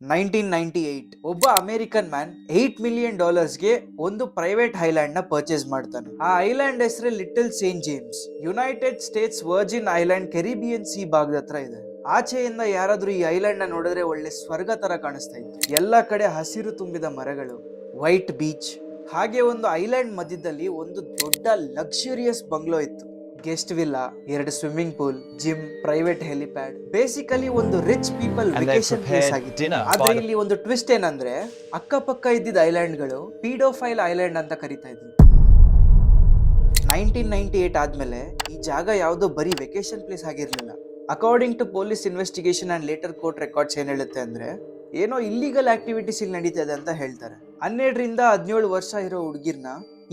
1998 ಒಬ್ಬ American man $8 million ಒಂದು private island ನ ಪರ್ಚೇಸ್ ಮಾಡ್ತಾನೆ. ಆ ಐಲ್ಯಾಂಡ್ ಹೆಸರು little Saint James. United States Virgin island Caribbean C ಭಾಗದ ಹತ್ರ ಇದೆ. ಆಚೆಯಿಂದ ಯಾರಾದ್ರೂ ಈ ಐಲ್ಯಾಂಡ್ ನ ನೋಡಿದ್ರೆ ಒಳ್ಳೆ ಸ್ವರ್ಗ ತರ ಕಾಣಿಸ್ತಾ ಇತ್ತು. ಎಲ್ಲಾ ಕಡೆ ಹಸಿರು ತುಂಬಿದ ಮರಗಳು, ವೈಟ್ ಬೀಚ್, ಹಾಗೆ ಒಂದು ಐಲ್ಯಾಂಡ್ ಮಧ್ಯದಲ್ಲಿ ಒಂದು ದೊಡ್ಡ ಲಕ್ಸುರಿಯಸ್ ಬಂಗ್ಲೋ ಇತ್ತು. Guest villa, 2 swimming pool, gym, private helipad, basically ಒಂದು ರಿಚ್ ಪೀಪಲ್ ವೆಕೇಶನ್ ಪ್ಲೇಸ್ ಆಗಿತ್ತು. ಆದ್ರೆ ಇಲ್ಲಿ ಒಂದು ಟ್ವಿಸ್ಟ್ ಏನಂದ್ರೆ, ಅಕ್ಕಪಕ್ಕ ಇದ್ದಿದ್ದ ಐಲ್ಯಾಂಡ್ಗಳು ಪೀಡೋಫೈಲ್ ಐಲ್ಯಾಂಡ್ ಅಂತ ಕರೀತಾ ಇದ್ರು. 1998 ಆದ್ಮೇಲೆ ಈ ಜಾಗ ಯಾವುದೋ ಬರೀ ವೆಕೇಶನ್ ಪ್ಲೇಸ್ ಆಗಿರ್ಲಿಲ್ಲ. According to police investigation and later court records ಏನ್ ಹೇಳುತ್ತೆ ಅಂದ್ರೆ, ಏನೋ ಇಲ್ಲಿಗಲ್ ಆಕ್ಟಿವಿಟೀಸ್ ಇಲ್ಲಿ ನಡೀತಾ ಇದೆ ಅಂತ ಹೇಳ್ತಾರೆ. 12ರಿಂದ 17 ವರ್ಷ ಇರೋ ಹುಡುಗಿರ್ನ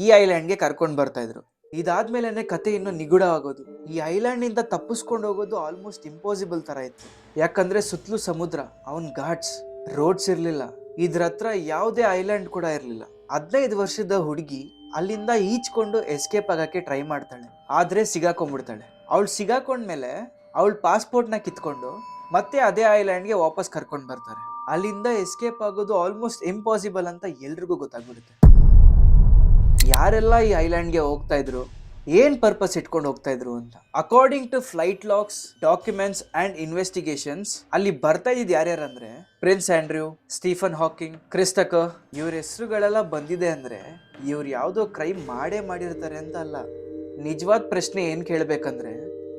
ಈ ಐಲ್ಯಾಂಡ್ಗೆ ಕರ್ಕೊಂಡು ಬರ್ತಾ ಇದ್ರು. ಇದಾದ್ಮೇಲೆ ಕತೆ ಇನ್ನೂ ನಿಗೂಢವಾಗೋದು. ಈ ಐಲ್ಯಾಂಡ್ ನಿಂದ ತಪ್ಪಿಸ್ಕೊಂಡು ಹೋಗೋದು ಆಲ್ಮೋಸ್ಟ್ ಇಂಪಾಸಿಬಲ್ ತರ ಇತ್ತು. ಯಾಕಂದ್ರೆ ಸುತ್ತಲೂ ಸಮುದ್ರ, ಅವನ್ ಘಾಟ್ಸ್, ರೋಡ್ಸ್ ಇರ್ಲಿಲ್ಲ. ಇದ್ರ ಹತ್ರ ಯಾವುದೇ ಐಲ್ಯಾಂಡ್ ಕೂಡ ಇರ್ಲಿಲ್ಲ. 15 ವರ್ಷದ ಹುಡುಗಿ ಅಲ್ಲಿಂದ ಈಚ್ಕೊಂಡು ಎಸ್ಕೇಪ್ ಆಗಕ್ಕೆ ಟ್ರೈ ಮಾಡ್ತಾಳೆ. ಆದ್ರೆ ಸಿಗಾಕೊಂಡ್ಬಿಡ್ತಾಳೆ. ಅವಳು ಸಿಗಾಕೊಂಡ್ಮೇಲೆ ಅವಳ ಪಾಸ್ಪೋರ್ಟ್ ನ ಕಿತ್ಕೊಂಡು ಮತ್ತೆ ಅದೇ ಐಲ್ಯಾಂಡ್ಗೆ ವಾಪಸ್ ಕರ್ಕೊಂಡು ಬರ್ತಾರೆ. ಅಲ್ಲಿಂದ ಎಸ್ಕೇಪ್ ಆಗೋದು ಆಲ್ಮೋಸ್ಟ್ ಇಂಪಾಸಿಬಲ್ ಅಂತ ಎಲ್ರಿಗೂ ಗೊತ್ತಾಗ್ಬಿಡುತ್ತೆ. ಯಾರೆಲ್ಲ ಈ ಐಲ್ಯಾಂಡ್ಗೆ ಹೋಗ್ತಾ ಇದ್ರು, ಏನ್ ಪರ್ಪಸ್ ಇಟ್ಕೊಂಡು ಹೋಗ್ತಾ ಇದ್ರು ಅಂತ. According to flight logs, documents and investigations, ಅಲ್ಲಿ ಬರ್ತಾ ಇದ್ ಯಾರ್ಯಾರಂದ್ರೆ ಪ್ರಿನ್ಸ್ ಆಂಡ್ರ್ಯೂ, ಸ್ಟೀಫನ್ ಹಾಕಿಂಗ್, ಕ್ರಿಸ್ತಕರ್. ಇವ್ರ ಹೆಸರುಗಳೆಲ್ಲ ಬಂದಿದೆ ಅಂದ್ರೆ ಇವ್ರು ಯಾವ್ದೋ ಕ್ರೈಮ್ ಮಾಡಿರ್ತಾರೆ ಅಂತ ಅಲ್ಲ. ನಿಜವಾದ ಪ್ರಶ್ನೆ ಏನ್ ಕೇಳ್ಬೇಕಂದ್ರೆ,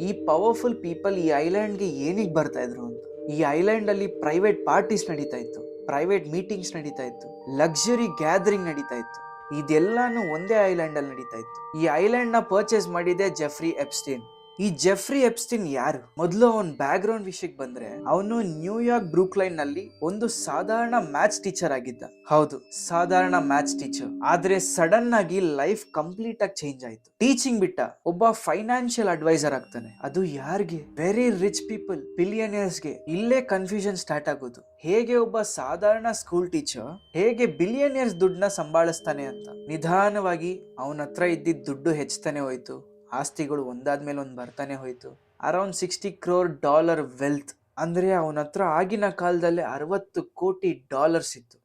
ಈ ಪವರ್ಫುಲ್ ಪೀಪಲ್ ಈ ಐಲ್ಯಾಂಡ್ಗೆ ಏನಿಗೆ ಬರ್ತಾ ಇದ್ರು ಅಂತ. ಈ ಐಲ್ಯಾಂಡ್ ಅಲ್ಲಿ ಪ್ರೈವೇಟ್ ಪಾರ್ಟೀಸ್ ನಡೀತಾ ಇತ್ತು, ಪ್ರೈವೇಟ್ ಮೀಟಿಂಗ್ಸ್ ನಡೀತಾ ಇತ್ತು, ಲಕ್ಸುರಿ ಗ್ಯಾದರಿಂಗ್ ನಡೀತಾ ಇತ್ತು. ಇದೆಲ್ಲಾನು ಒಂದೇ ಐಲ್ಯಾಂಡ್ ಅಲ್ಲಿ ನಡೀತಾ ಇತ್ತು. ಈ ಐಲ್ಯಾಂಡ್ ನ ಪರ್ಚೇಸ್ ಮಾಡಿದೆ ಜೆಫ್ರಿ ಎಪ್ಸ್ಟೀನ್. ಈ ಜೆಫ್ರಿ ಎಪ್ಸ್ಟೀನ್ ಯಾರು? ಮೊದಲು ಅವನ್ ಬ್ಯಾಕ್ ಗ್ರೌಂಡ್ ವಿಷಯಕ್ಕೆ ಬಂದ್ರೆ, ಅವನು ನ್ಯೂಯಾರ್ಕ್ ಬ್ರೂಕ್ಲೈನ್ ನಲ್ಲಿ ಒಂದು ಸಾಧಾರಣ ಮ್ಯಾಥ್ಸ್ ಟೀಚರ್ ಆಗಿದ್ದ. ಹೌದು, ಸಾಧಾರಣ ಮ್ಯಾಥ್ಸ್ ಟೀಚರ್. ಆದ್ರೆ ಸಡನ್ ಆಗಿ ಲೈಫ್ ಕಂಪ್ಲೀಟ್ ಆಗಿ ಚೇಂಜ್ ಆಯ್ತು. ಟೀಚಿಂಗ್ ಬಿಟ್ಟ ಒಬ್ಬ ಫೈನಾನ್ಷಿಯಲ್ ಅಡ್ವೈಸರ್ ಆಗ್ತಾನೆ. ಅದು ಯಾರಿಗೆ? ವೆರಿ ರಿಚ್ ಪೀಪಲ್, ಬಿಲಿಯನಿಯರ್ಸ್ಗೆ. ಇಲ್ಲೇ ಕನ್ಫ್ಯೂಷನ್ ಸ್ಟಾರ್ಟ್ ಆಗೋದು. ಹೇಗೆ ಒಬ್ಬ ಸಾಧಾರಣ ಸ್ಕೂಲ್ ಟೀಚರ್ ಹೇಗೆ ಬಿಲಿಯನಿಯರ್ಸ್ ದುಡ್ಡನ್ನ ಸಂಭಾಳಿಸ್ತಾನೆ ಅಂತ. ನಿಧಾನವಾಗಿ ಅವನ ಹತ್ರ ಇದ್ದಿದ್ದ ದುಡ್ಡು ಹೆಚ್ಚತಾನೆ ಹೋಯ್ತು. ಆಸ್ತಿಗಳು ಒಂದಾದ್ಮೇಲೆ ಒಂದು ಬರ್ತಾನೆ ಹೋಯ್ತು. Around $60 crore wealth. ಅಂದ್ರೆ ಅವನ ಹತ್ರ ಆಗಿನ ಕಾಲದಲ್ಲಿ $60 ಕೋಟಿ ಇತ್ತು.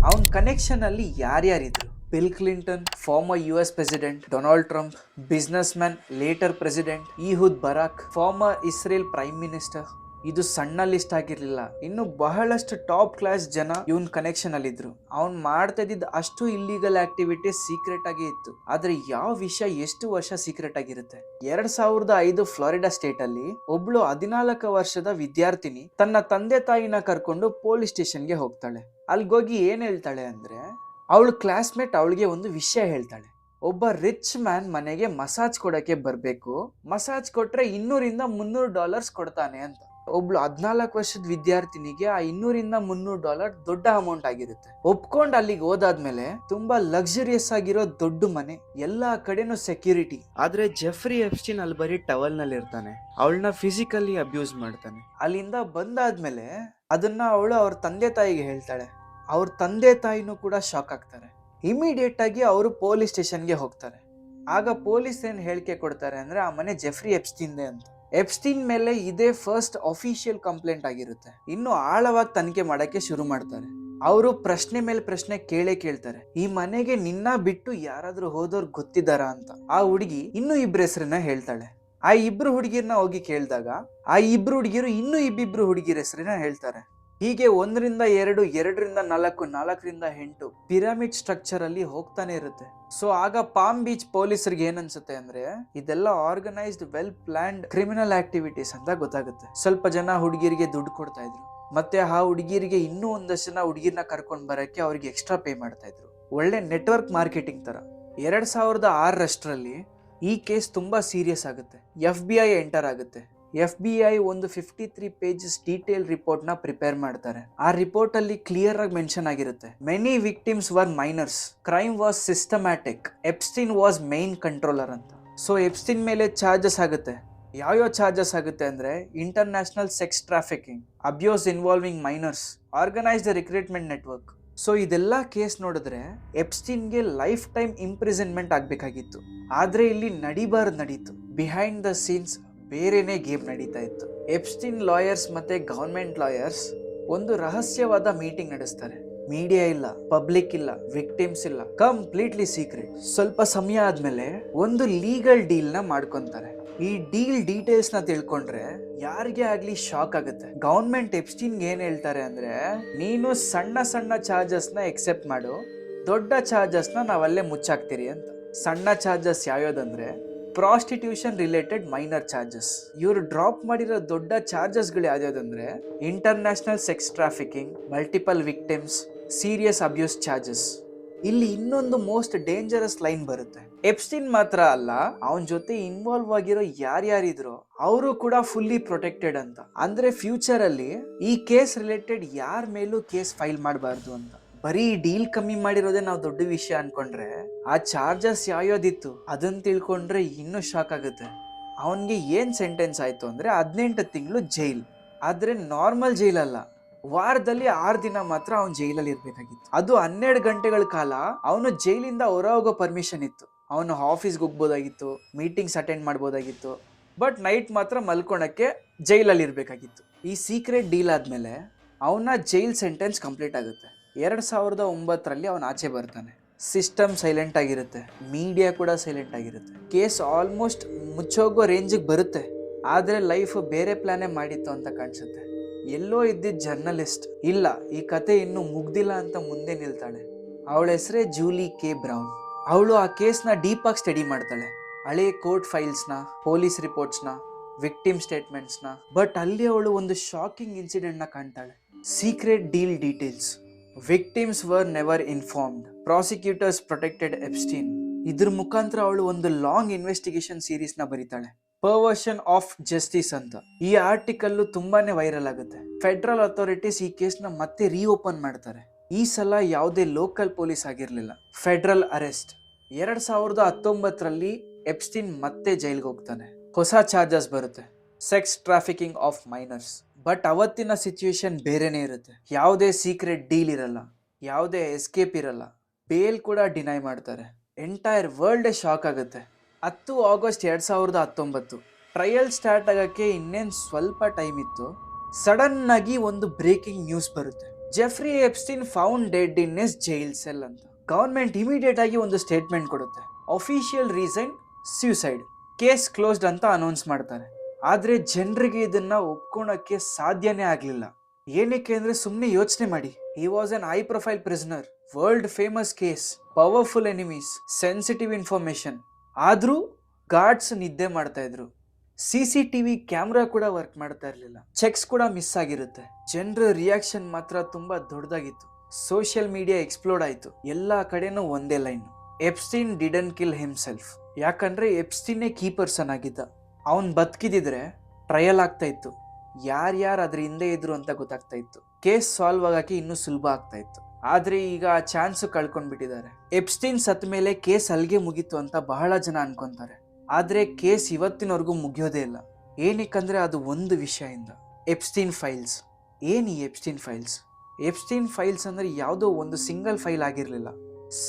ಅವನ ಕನೆಕ್ಷನ್ ಅಲ್ಲಿ ಯಾರ್ಯಾರಿದ್ರು? Bill Clinton, former US president Donald Trump, business man, later president Ehud Barak, former Israel prime minister. ಇದು ಸಣ್ಣ ಲಿಸ್ಟ್ ಆಗಿರ್ಲಿಲ್ಲ. ಇನ್ನು ಬಹಳಷ್ಟು ಟಾಪ್ ಕ್ಲಾಸ್ ಜನ ಇವನ್ ಕನೆಕ್ಷನ್ ಅಲ್ಲಿ ಇದ್ರು. ಅವ್ನ್ ಮಾಡ್ತಾ ಇದ್ದಿದ್ದ ಅಷ್ಟು ಇಲ್ಲಿಗಲ್ ಆಕ್ಟಿವಿಟೀಸ್ ಸೀಕ್ರೆಟ್ ಆಗಿ ಇತ್ತು. ಆದ್ರೆ ಯಾವ ವಿಷಯ ಎಷ್ಟು ವರ್ಷ ಸೀಕ್ರೆಟ್ ಆಗಿರುತ್ತೆ? 2005 ಫ್ಲೋರಿಡಾ ಸ್ಟೇಟ್ ಅಲ್ಲಿ ಒಬ್ಳು 14 ವರ್ಷದ ವಿದ್ಯಾರ್ಥಿನಿ ತನ್ನ ತಂದೆ ತಾಯಿನ ಕರ್ಕೊಂಡು ಪೊಲೀಸ್ ಸ್ಟೇಷನ್ಗೆ ಹೋಗ್ತಾಳೆ. ಅಲ್ಗೋಗಿ ಏನ್ ಹೇಳ್ತಾಳೆ ಅಂದ್ರೆ, ಅವಳು ಕ್ಲಾಸ್ಮೇಟ್ ಅವಳಿಗೆ ಒಂದು ವಿಷಯ ಹೇಳ್ತಾಳೆ. ಒಬ್ಬ ರಿಚ್ ಮ್ಯಾನ್ ಮನೆಗೆ ಮಸಾಜ್ ಕೊಡಕ್ಕೆ ಬರ್ಬೇಕು, ಮಸಾಜ್ ಕೊಟ್ರೆ $200-300 ಕೊಡ್ತಾನೆ ಅಂತ. ಒಬ್ಳು 14 ವರ್ಷದ ವಿದ್ಯಾರ್ಥಿನಿಗೆ ಆ $200-300 ದೊಡ್ಡ ಅಮೌಂಟ್ ಆಗಿರುತ್ತೆ. ಒಪ್ಕೊಂಡ್ ಅಲ್ಲಿಗೆ ಹೋದಾದ್ಮೇಲೆ ತುಂಬಾ ಲಕ್ಸುರಿಯಸ್ ಆಗಿರೋ ದೊಡ್ಡ ಮನೆ, ಎಲ್ಲಾ ಕಡೆನೂ ಸೆಕ್ಯೂರಿಟಿ. ಆದ್ರೆ ಜೆಫ್ರಿ ಎಪ್ಸ್ಟೀನ್ ಅಲ್ಲಿ ಬರೀ ಟವಲ್ ನಲ್ಲಿ ಇರ್ತಾನೆ. ಅವಳನ್ನ ಫಿಸಿಕಲಿ ಅಬ್ಯೂಸ್ ಮಾಡ್ತಾನೆ. ಅಲ್ಲಿಂದ ಬಂದಾದ್ಮೇಲೆ ಅದನ್ನ ಅವಳು ಅವ್ರ ತಂದೆ ತಾಯಿಗೆ ಹೇಳ್ತಾಳೆ. ಅವ್ರ ತಂದೆ ತಾಯಿನೂ ಕೂಡ ಶಾಕ್ ಆಗ್ತಾರೆ. ಇಮಿಡಿಯೇಟ್ ಆಗಿ ಅವರು ಪೊಲೀಸ್ ಸ್ಟೇಷನ್ಗೆ ಹೋಗ್ತಾರೆ. ಆಗ ಪೊಲೀಸ್ ಏನ್ ಹೇಳಿಕೆ ಕೊಡ್ತಾರೆ ಅಂದ್ರೆ, ಆ ಮನೆ ಜೆಫ್ರಿ ಎಪ್ಸ್ಟೀನ್ದೇ ಅಂತ. ಎಪ್ಸ್ಟೀನ್ ಮೇಲೆ ಇದೇ ಫಸ್ಟ್ ಅಫಿಷಿಯಲ್ ಕಂಪ್ಲೇಂಟ್ ಆಗಿರುತ್ತೆ. ಇನ್ನು ಆಳವಾಗಿ ತನಿಖೆ ಮಾಡಕ್ಕೆ ಶುರು ಮಾಡ್ತಾರೆ. ಅವರು ಪ್ರಶ್ನೆ ಮೇಲೆ ಪ್ರಶ್ನೆ ಕೇಳ್ತಾರೆ. ಈ ಮನೆಗೆ ನಿನ್ನ ಬಿಟ್ಟು ಯಾರಾದ್ರೂ ಹೋದವ್ರು ಗೊತ್ತಿದ್ದಾರಾ ಅಂತ. ಆ ಹುಡುಗಿ ಇನ್ನೂ 2 ಹೆಸರನ್ನ ಹೇಳ್ತಾಳೆ. ಆ 2 ಹುಡುಗಿರ್ನ ಹೋಗಿ ಕೇಳಿದಾಗ ಆ 2 ಹುಡುಗಿರು ಇನ್ನೂ 2 ಹುಡುಗಿರ ಹೆಸರನ್ನ ಹೇಳ್ತಾರೆ. ಹೀಗೆ 1ರಿಂದ 2, 2ರಿಂದ 4, 4ರಿಂದ 8 ಪಿರಮಿಡ್ ಸ್ಟ್ರಕ್ಚರ್ ಅಲ್ಲಿ ಹೋಗ್ತಾನೆ ಇರುತ್ತೆ. ಸೊ ಆಗ ಪಾಮ್ ಬೀಚ್ ಪೊಲೀಸರಿಗೆ ಏನ್ ಅನ್ಸುತ್ತೆ ಅಂದ್ರೆ, ಇದೆಲ್ಲ organised well planned criminal activities ಅಂತ ಗೊತ್ತಾಗುತ್ತೆ. ಸ್ವಲ್ಪ ಜನ ಹುಡುಗಿರಿಗೆ ದುಡ್ಡು ಕೊಡ್ತಾ ಇದ್ರು, ಮತ್ತೆ ಆ ಹುಡುಗಿರಿಗೆ ಇನ್ನೂ ಒಂದಷ್ಟು ಜನ ಹುಡುಗಿರ್ನ ಕರ್ಕೊಂಡ್ ಬರಕ್ಕೆ ಅವ್ರಿಗೆ ಎಕ್ಸ್ಟ್ರಾ ಪೇ ಮಾಡ್ತಾ ಇದ್ರು. ಒಳ್ಳೆ ನೆಟ್ವರ್ಕ್ ಮಾರ್ಕೆಟಿಂಗ್ ತರ. 2006 ಈ ಕೇಸ್ ತುಂಬಾ ಸೀರಿಯಸ್ ಆಗುತ್ತೆ. FBI ಎಂಟರ್ ಆಗುತ್ತೆ. FBI ಒಂದು 53 pages ಡೀಟೇಲ್ ರಿಪೋರ್ಟ್ ನ ಪ್ರಿಪೇರ್ ಮಾಡ್ತಾರೆ. ಆ ರಿಪೋರ್ಟ್ ಅಲ್ಲಿ ಕ್ಲಿಯರ್ ಆಗಿ ಮೆನ್ಷನ್ ಆಗಿರುತ್ತೆ, many victims var minors, crime was systematic, Epstein was main controller ಅಂತ. ಸೊ ಎಪ್ಸ್ಟೀನ್ ಮೇಲೆ ಚಾರ್ಜಸ್ ಆಗುತ್ತೆ. ಯಾವ್ಯಾವ ಚಾರ್ಜಸ್ ಆಗುತ್ತೆ ಅಂದ್ರೆ, international sex trafficking, abuse involving minors, organised recruitment network. So ಇದೆಲ್ಲ ಕೇಸ್ ನೋಡಿದ್ರೆ ಎಪ್ಸ್ಟೀನ್ಗೆ ಲೈಫ್ ಟೈಮ್ ಇಂಪ್ರಿಸನ್ಮೆಂಟ್ ಆಗ್ಬೇಕಾಗಿತ್ತು. ಆದ್ರೆ ಇಲ್ಲಿ ನಡೀತು. ಬಿಹೈಂಡ್ ದ ಸೀನ್ಸ್ ಬೇರೆನೇ ಗೇಮ್ ನಡೀತಾ ಇತ್ತು. ಎಪ್ಸ್ಟೀನ್ ಲಾಯರ್ಸ್ ಮತ್ತೆ ಗವರ್ಮೆಂಟ್ ಲಾಯರ್ಸ್ ಒಂದು ರಹಸ್ಯವಾದ ಮೀಟಿಂಗ್ ನಡೆಸ್ತಾರೆ. ಮೀಡಿಯಾ ಇಲ್ಲ, ಪಬ್ಲಿಕ್ ಇಲ್ಲ, ವಿಕ್ಟಿಮ್ಸ್ ಇಲ್ಲ, ಕಂಪ್ಲೀಟ್ಲಿ ಸೀಕ್ರೆಟ್. ಸ್ವಲ್ಪ ಸಮಯ ಆದ್ಮೇಲೆ ಒಂದು ಲೀಗಲ್ ಡೀಲ್ ನ ಮಾಡ್ಕೊಂತಾರೆ. ಈ ಡೀಲ್ ಡೀಟೇಲ್ಸ್ ನ ತಿಳ್ಕೊಂಡ್ರೆ ಯಾರಿಗೆ ಆಗ್ಲಿ ಶಾಕ್ ಆಗುತ್ತೆ. ಗವರ್ಮೆಂಟ್ ಎಪ್ಸ್ಟೀನ್ ಏನ್ ಹೇಳ್ತಾರೆ ಅಂದ್ರೆ, ನೀನು ಸಣ್ಣ ಸಣ್ಣ ಚಾರ್ಜಸ್ ನ ಎಕ್ಸೆಪ್ಟ್ ಮಾಡು, ದೊಡ್ಡ ಚಾರ್ಜಸ್ ನ ನಾವಲ್ಲೇ ಮುಚ್ಚಾಕ್ತೀರಿ ಅಂತ. ಸಣ್ಣ ಚಾರ್ಜಸ್ ಯಾವ್ಯಾವ್ದಂದ್ರೆ ಪ್ರಾಸ್ಟಿಟ್ಯೂಷನ್ ರಿಲೇಟೆಡ್ ಮೈನರ್ ಚಾರ್ಜಸ್. ಇವರು ಡ್ರಾಪ್ ಮಾಡಿರೋ ದೊಡ್ಡ ಚಾರ್ಜಸ್ಗಳು ಯಾವ್ಯಾವ್ದಂದ್ರೆ international sex trafficking, multiple victims, serious abuse charges. ಇಲ್ಲಿ ಇನ್ನೊಂದು ಮೋಸ್ಟ್ ಡೇಂಜರಸ್ ಲೈನ್ ಬರುತ್ತೆ. ಎಪ್ಸ್ಟೀನ್ ಮಾತ್ರ ಅಲ್ಲ, ಅವನ ಜೊತೆ ಇನ್ವಾಲ್ವ್ ಆಗಿರೋ ಯಾರ್ಯಾರಿದ್ರು ಅವರು ಕೂಡ ಫುಲ್ಲಿ ಪ್ರೊಟೆಕ್ಟೆಡ್ ಅಂತ. ಅಂದ್ರೆ ಫ್ಯೂಚರ್ ಅಲ್ಲಿ ಈ ಕೇಸ್ ರಿಲೇಟೆಡ್ ಯಾರ ಮೇಲೂ ಕೇಸ್ ಫೈಲ್ ಮಾಡಬಾರ್ದು ಅಂತ. ಬರೀ ಡೀಲ್ ಕಮ್ಮಿ ಮಾಡಿರೋದೇ ನಾವು ದೊಡ್ಡ ವಿಷಯ ಅನ್ಕೊಂಡ್ರೆ, ಆ ಚಾರ್ಜಸ್ ಯಾವ್ಯಾವ್ದಿತ್ತು ಅದನ್ನ ತಿಳ್ಕೊಂಡ್ರೆ ಇನ್ನೂ ಶಾಕ್ ಆಗುತ್ತೆ. ಅವನ್ಗೆ ಏನ್ ಸೆಂಟೆನ್ಸ್ ಆಯ್ತು ಅಂದ್ರೆ 18 ತಿಂಗಳು ಜೈಲ್. ಆದ್ರೆ ನಾರ್ಮಲ್ ಜೈಲ್ ಅಲ್ಲ, ವಾರದಲ್ಲಿ 6 ದಿನ ಮಾತ್ರ ಅವನು ಜೈಲಲ್ಲಿ ಇರ್ಬೇಕಾಗಿತ್ತು. ಅದು 12 ಗಂಟೆಗಳ ಕಾಲ ಅವನು ಜೈಲಿಂದ ಹೊರ ಹೋಗೋ ಪರ್ಮಿಷನ್ ಇತ್ತು. ಅವನು ಆಫೀಸ್ಗೆ ಹೋಗ್ಬೋದಾಗಿತ್ತು, ಮೀಟಿಂಗ್ಸ್ ಅಟೆಂಡ್ ಮಾಡ್ಬೋದಾಗಿತ್ತು, ಬಟ್ ನೈಟ್ ಮಾತ್ರ ಮಲ್ಕೊಳಕ್ಕೆ ಜೈಲಲ್ಲಿ ಇರ್ಬೇಕಾಗಿತ್ತು. ಈ ಸೀಕ್ರೆಟ್ ಡೀಲ್ ಆದ್ಮೇಲೆ ಅವನ ಜೈಲ್ ಸೆಂಟೆನ್ಸ್ ಕಂಪ್ಲೀಟ್ ಆಗುತ್ತೆ. 2009ರಲ್ಲಿ ಅವನು ಆಚೆ ಬರ್ತಾನೆ. ಸಿಸ್ಟಮ್ ಸೈಲೆಂಟ್ ಆಗಿರುತ್ತೆ, ಮೀಡಿಯಾ ಕೂಡ ಸೈಲೆಂಟ್ ಆಗಿರುತ್ತೆ. ಕೇಸ್ ಆಲ್ಮೋಸ್ಟ್ ಮುಚ್ಚೋಗೋ ರೇಂಜಿಗೆ ಬರುತ್ತೆ. ಆದರೆ ಲೈಫ್ ಬೇರೆ ಪ್ಲಾನೇ ಮಾಡಿತ್ತು ಅಂತ ಕಾಣಿಸುತ್ತೆ. ಎಲ್ಲೋ ಇದ್ದಿದ್ದ ಜರ್ನಲಿಸ್ಟ್ ಇಲ್ಲ, ಈ ಕತೆ ಇನ್ನೂ ಮುಗ್ದಿಲ್ಲ ಅಂತ ಮುಂದೆ ನಿಲ್ತಾಳೆ. ಅವಳ ಹೆಸರೇ ಜೂಲಿ ಕೆ ಬ್ರೌನ್. ಅವಳು ಆ ಕೇಸ್ನ ಡೀಪಾಗಿ ಸ್ಟಡಿ ಮಾಡ್ತಾಳೆ. ಹಳೆ ಕೋರ್ಟ್ ಫೈಲ್ಸ್ನ, ಪೊಲೀಸ್ ರಿಪೋರ್ಟ್ಸ್ನ, ವಿಕ್ಟಿಮ್ ಸ್ಟೇಟ್ಮೆಂಟ್ಸ್ನ. ಬಟ್ ಅಲ್ಲಿ ಅವಳು ಒಂದು ಶಾಕಿಂಗ್ ಇನ್ಸಿಡೆಂಟ್ನ ಕಾಣ್ತಾಳೆ. Secret deal details. Victims were never informed. Prosecutors protected Epstein. ಇದ್ರ ಮುಖಾಂತರ ಅವಳು ಒಂದು ಲಾಂಗ್ ಇನ್ವೆಸ್ಟಿಗೇಷನ್ ಸೀರೀಸ್ ನ ಬರೀತಾಳೆ, ಪರ್ವರ್ಷನ್ ಆಫ್ ಜಸ್ಟಿಸ್ ಅಂತ. ಈ ಆರ್ಟಿಕಲ್ ತುಂಬಾನೇ ವೈರಲ್ ಆಗುತ್ತೆ. ಫೆಡರಲ್ ಅಥಾರಿಟೀಸ್ ಈ ಕೇಸ್ನ ಮತ್ತೆ ರೀಓಪನ್ ಮಾಡ್ತಾರೆ. ಈ ಸಲ ಯಾವುದೇ ಲೋಕಲ್ ಪೊಲೀಸ್ ಆಗಿರ್ಲಿಲ್ಲ, ಫೆಡರಲ್ ಅರೆಸ್ಟ್. 2019ರಲ್ಲಿ ಎಪ್ಸ್ಟೀನ್ ಮತ್ತೆ ಜೈಲ್ಗೆ ಹೋಗ್ತಾನೆ. ಹೊಸ ಚಾರ್ಜಸ್ ಬರುತ್ತೆ, sex trafficking of minors. But ಅವತ್ತಿನ ಸಿಚುವೇಶನ್ ಬೇರೆನೇ ಇರುತ್ತೆ. ಯಾವುದೇ ಸೀಕ್ರೆಟ್ ಡೀಲ್ ಇರಲ್ಲ, ಯಾವುದೇ ಎಸ್ಕೇಪ್ ಇರಲ್ಲ, ಬೇಲ್ ಕೂಡ ಡಿನೈ ಮಾಡ್ತಾರೆ. ಎಂಟೈರ್ ವರ್ಲ್ಡ್ ಶಾಕ್ ಆಗುತ್ತೆ. 10 ಆಗಸ್ಟ್ 2019 ಟ್ರಯಲ್ ಸ್ಟಾರ್ಟ್ ಆಗಕ್ಕೆ ಇನ್ನೇನು ಸ್ವಲ್ಪ ಟೈಮ್ ಇತ್ತು. ಸಡನ್ ಆಗಿ ಒಂದು ಬ್ರೇಕಿಂಗ್ ನ್ಯೂಸ್ ಬರುತ್ತೆ. Jeffrey Epstein found dead in his jail cell ಅಂತ. ಗವರ್ಮೆಂಟ್ ಇಮಿಡಿಯೇಟ್ ಆಗಿ ಒಂದು ಸ್ಟೇಟ್ಮೆಂಟ್ ಕೊಡುತ್ತೆ. Official reason suicide, case closed ಅಂತ ಅನೌನ್ಸ್ ಮಾಡ್ತಾರೆ. ಆದ್ರೆ ಜನರಿಗೆ ಇದನ್ನ ಒಪ್ಕೊಳಕ್ಕೆ ಸಾಧ್ಯನೇ ಆಗ್ಲಿಲ್ಲ. ಏನಕ್ಕೆ ಅಂದ್ರೆ ಸುಮ್ಮನೆ ಯೋಚನೆ ಮಾಡಿ, he was an high profile prisoner, world famous case, powerful enemies, sensitive information. ಆದ್ರೂ ಗಾರ್ಡ್ಸ್ ನಿದ್ದೆ ಮಾಡ್ತಾ ಇದ್ರು. CCTV ಕ್ಯಾಮ್ರಾ ಕೂಡ ವರ್ಕ್ ಮಾಡ್ತಾ ಇರ್ಲಿಲ್ಲ. ಚೆಕ್ಸ್ ಕೂಡ ಮಿಸ್ ಆಗಿರುತ್ತೆ. ಜನರ ರಿಯಾಕ್ಷನ್ ಮಾತ್ರ ತುಂಬಾ ದೊಡ್ಡದಾಗಿತ್ತು. ಸೋಷಿಯಲ್ ಮೀಡಿಯಾ ಎಕ್ಸ್ಪ್ಲೋಡ್ ಆಯ್ತು. ಎಲ್ಲಾ ಕಡೆನೂ ಒಂದೇ line, Epstein didn't kill himself. ಯಾಕಂದ್ರೆ ಎಪ್ಸ್ಟೀನೇ ಕೀ ಪರ್ಸನ್ ಆಗಿದ್ದ. ಅವನ್ ಬದುಕಿದಿದ್ರೆ ಟ್ರಯಲ್ ಆಗ್ತಾ ಇತ್ತು, ಯಾರ್ಯಾರು ಅದ್ರ ಹಿಂದೆ ಇದ್ರು ಅಂತ ಗೊತ್ತಾಗ್ತಾ ಇತ್ತು, ಕೇಸ್ ಸಾಲ್ವ್ ಆಗಕ್ಕೆ ಇನ್ನೂ ಸುಲಭ ಆಗ್ತಾ ಇತ್ತು. ಆದ್ರೆ ಈಗ ಆ ಚಾನ್ಸ್ ಕಳ್ಕೊಂಡ್ಬಿಟ್ಟಿದ್ದಾರೆ. ಎಪ್ಸ್ಟೀನ್ ಸತ್ ಮೇಲೆ ಕೇಸ್ ಅಲ್ಲಿಗೆ ಮುಗೀತು ಅಂತ ಬಹಳ ಜನ ಅನ್ಕೊಂತಾರೆ. ಆದ್ರೆ ಕೇಸ್ ಇವತ್ತಿನವರೆಗೂ ಮುಗಿಯೋದೇ ಇಲ್ಲ. ಏನಕ್ಕಂದ್ರೆ ಅದು ಒಂದು ವಿಷಯದಿಂದ, ಎಪ್ಸ್ಟೀನ್ ಫೈಲ್ಸ್. ಏನ್ ಈ ಎಪ್ಸ್ಟೀನ್ ಫೈಲ್ಸ್? ಎಪ್ಸ್ಟೀನ್ ಫೈಲ್ಸ್ ಅಂದ್ರೆ ಯಾವುದೋ ಒಂದು ಸಿಂಗಲ್ ಫೈಲ್ ಆಗಿರ್ಲಿಲ್ಲ,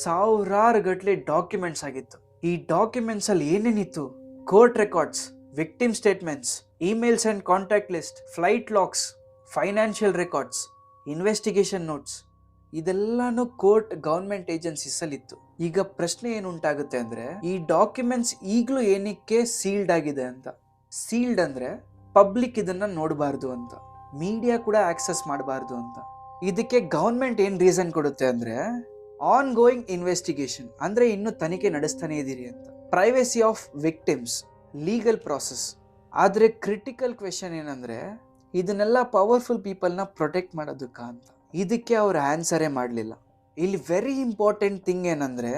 ಸಾವಿರಾರು ಗಟ್ಲೆ ಡಾಕ್ಯುಮೆಂಟ್ಸ್ ಆಗಿತ್ತು. ಈ ಡಾಕ್ಯುಮೆಂಟ್ಸ್ ಅಲ್ಲಿ ಏನೇನಿತ್ತು? Court records, victim statements, emails and contact list, flight logs, financial records, investigation notes. ಇದೆಲ್ಲಾನು ಕೋರ್ಟ್, ಗವರ್ಮೆಂಟ್ ಏಜೆನ್ಸೀಸ್ ಅಲ್ಲಿ ಇತ್ತು. ಈಗ ಪ್ರಶ್ನೆ ಏನುಂಟಾಗುತ್ತೆ ಅಂದ್ರೆ, ಈ ಡಾಕ್ಯುಮೆಂಟ್ಸ್ ಈಗಲೂ ಏನಕ್ಕೆ ಸೀಲ್ಡ್ ಆಗಿದೆ ಅಂತ. ಸೀಲ್ಡ್ ಅಂದ್ರೆ ಪಬ್ಲಿಕ್ ಇದನ್ನ ನೋಡಬಾರ್ದು ಅಂತ, ಮೀಡಿಯಾ ಕೂಡ ಆಕ್ಸೆಸ್ ಮಾಡಬಾರ್ದು ಅಂತ. ಇದಕ್ಕೆ ಗವರ್ಮೆಂಟ್ ಏನ್ ರೀಸನ್ ಕೊಡುತ್ತೆ ಅಂದ್ರೆ, ಆನ್ ಗೋಯಿಂಗ್ ಇನ್ವೆಸ್ಟಿಗೇಷನ್, ಅಂದ್ರೆ ಇನ್ನು ತನಿಖೆ ನಡೆಸ್ತಾನೆ ಇದೀರಿ ಅಂತ. Privacy of victims, legal process. ಆದ್ರೆ ಕ್ರಿಟಿಕಲ್ ಕ್ವೆಶನ್ ಏನಂದ್ರೆ, ಇದನ್ನೆಲ್ಲ ಪವರ್ಫುಲ್ ಪೀಪಲ್ನ ಪ್ರೊಟೆಕ್ಟ್ ಮಾಡೋದಕ್ಕ ಅಂತ. ಇದಕ್ಕೆ ಅವ್ರು ಆನ್ಸರೇ ಮಾಡಲಿಲ್ಲ. ಇಲ್ಲಿ ವೆರಿ ಇಂಪಾರ್ಟೆಂಟ್ ಥಿಂಗ್ ಏನಂದ್ರೆ,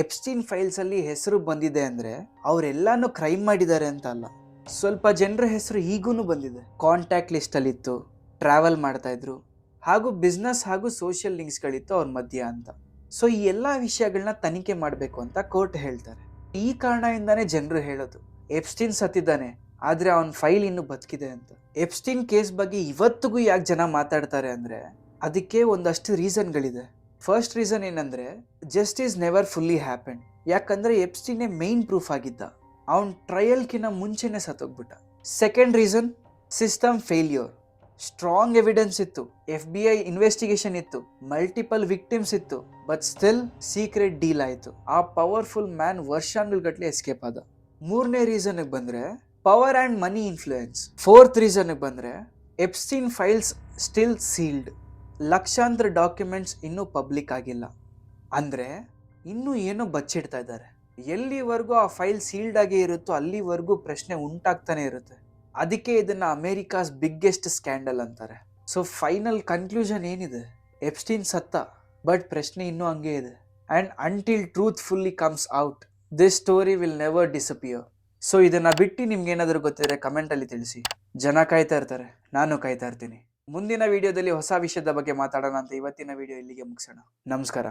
ಎಪ್ಸ್ಟೀನ್ ಫೈಲ್ಸ್ ಅಲ್ಲಿ ಹೆಸರು ಬಂದಿದೆ ಅಂದ್ರೆ ಅವರೆಲ್ಲಾನು ಕ್ರೈಮ್ ಮಾಡಿದ್ದಾರೆ ಅಂತ ಅಲ್ಲ. ಸ್ವಲ್ಪ ಜನರ ಹೆಸರು ಈಗೂನು ಬಂದಿದೆ. ಕಾಂಟ್ಯಾಕ್ಟ್ ಲಿಸ್ಟ್ ಅಲ್ಲಿ ಇತ್ತು, ಟ್ರಾವೆಲ್ ಮಾಡ್ತಾ ಇದ್ರು, ಹಾಗೂ ಬಿಸ್ನೆಸ್ ಹಾಗೂ ಸೋಷಿಯಲ್ ಲಿಂಕ್ಸ್ಗಳಿತ್ತು ಅವ್ರ ಮಧ್ಯ ಅಂತ. ಸೊ ಈ ಎಲ್ಲ ವಿಷಯಗಳನ್ನ ತನಿಖೆ ಮಾಡಬೇಕು ಅಂತ ಕೋರ್ಟ್ ಹೇಳ್ತಾರೆ. ಈ ಕಾರಣದಿಂದಾನೇ ಜನರು ಹೇಳೋದು ಎಪ್ಸ್ಟೀನ್ ಸತ್ತಿದ್ದಾನೆ, ಆದ್ರೆ ಅವನ ಫೈಲ್ ಇನ್ನು ಬದುಕಿದೆ ಅಂತ. ಎಪ್ಸ್ಟೀನ್ ಕೇಸ್ ಬಗ್ಗೆ ಇವತ್ತಿಗೂ ಯಾಕೆ ಜನ ಮಾತಾಡ್ತಾರೆ ಅಂದ್ರೆ, ಅದಕ್ಕೆ ಒಂದಷ್ಟು ರೀಸನ್ಗಳಿದೆ. ಫಸ್ಟ್ ರೀಸನ್ ಏನಂದ್ರೆ, ಜಸ್ಟಿಸ್ ನೆವರ್ ಫುಲ್ಲಿ ಹ್ಯಾಪನ್. ಯಾಕಂದ್ರೆ ಎಪ್ಸ್ಟೀನೇ ಮೇನ್ ಪ್ರೂಫ್ ಆಗಿದ್ದ, ಅವನ್ ಟ್ರಯಲ್ಕಿನ ಮುಂಚೆನೆ ಸತ್ತೋಗ್ಬಿಟ್ಟ. Second reason, system failure. Strong evidence ಇತ್ತು, FBI ಇನ್ವೆಸ್ಟಿಗೇಷನ್ ಇತ್ತು, ಮಲ್ಟಿಪಲ್ ವಿಕ್ಟಿಮ್ಸ್ ಇತ್ತು, ಬಟ್ ಸ್ಟಿಲ್ ಸೀಕ್ರೆಟ್ ಡೀಲ್ ಆಯಿತು. ಆ ಪವರ್ಫುಲ್ ಮ್ಯಾನ್ ವರ್ಷಾನುಗಟ್ಲೆ ಎಸ್ಕೇಪ್ ಆದ. ಮೂರನೇ ರೀಸನ್ಗೆ ಬಂದರೆ power and money influence. Fourth ರೀಸನ್ಗೆ ಬಂದರೆ ಎಪ್ಸ್ಟೀನ್ ಫೈಲ್ಸ್ ಸ್ಟಿಲ್ ಸೀಲ್ಡ್. ಲಕ್ಷಾಂತರ ಡಾಕ್ಯುಮೆಂಟ್ಸ್ ಇನ್ನೂ ಪಬ್ಲಿಕ್ ಆಗಿಲ್ಲ. ಅಂದರೆ ಇನ್ನೂ ಏನೋ ಬಚ್ಚಿಡ್ತಾ ಇದ್ದಾರೆ. ಎಲ್ಲಿವರೆಗೂ ಆ ಫೈಲ್ ಸೀಲ್ಡ್ ಆಗಿ ಇರುತ್ತೋ ಅಲ್ಲಿವರೆಗೂ ಪ್ರಶ್ನೆ ಉಂಟಾಗ್ತಾನೆ ಇರುತ್ತೆ. ಅದಕ್ಕೆ ಇದನ್ನ ಅಮೇರಿಕಾಸ್ ಬಿಗ್ಗೆಸ್ಟ್ ಸ್ಕ್ಯಾಂಡಲ್ ಅಂತಾರೆ. ಸೊ ಫೈನಲ್ ಕನ್ಕ್ಲೂಷನ್ ಏನಿದೆ? ಎಪ್ಸ್ಟೀನ್ ಸತ್ತ, ಬಟ್ ಪ್ರಶ್ನೆ ಇನ್ನೂ ಹಂಗೆ ಇದೆ. And until truth fully comes out, this story will never disappear. So ಇದನ್ನ ಬಿಟ್ಟು ನಿಮ್ಗೆ ಏನಾದರೂ ಗೊತ್ತಿದ್ರೆ ಕಮೆಂಟಲ್ಲಿ ತಿಳಿಸಿ. ಜನ ಕಾಯ್ತಾ ಇರ್ತಾರೆ, ನಾನು ಕಾಯ್ತಾ ಇರ್ತೀನಿ. ಮುಂದಿನ ವಿಡಿಯೋದಲ್ಲಿ ಹೊಸ ವಿಷಯದ ಬಗ್ಗೆ ಮಾತಾಡೋಣ ಅಂತ ಇವತ್ತಿನ ವಿಡಿಯೋ ಇಲ್ಲಿಗೆ ಮುಗಿಸೋಣ. ನಮಸ್ಕಾರ.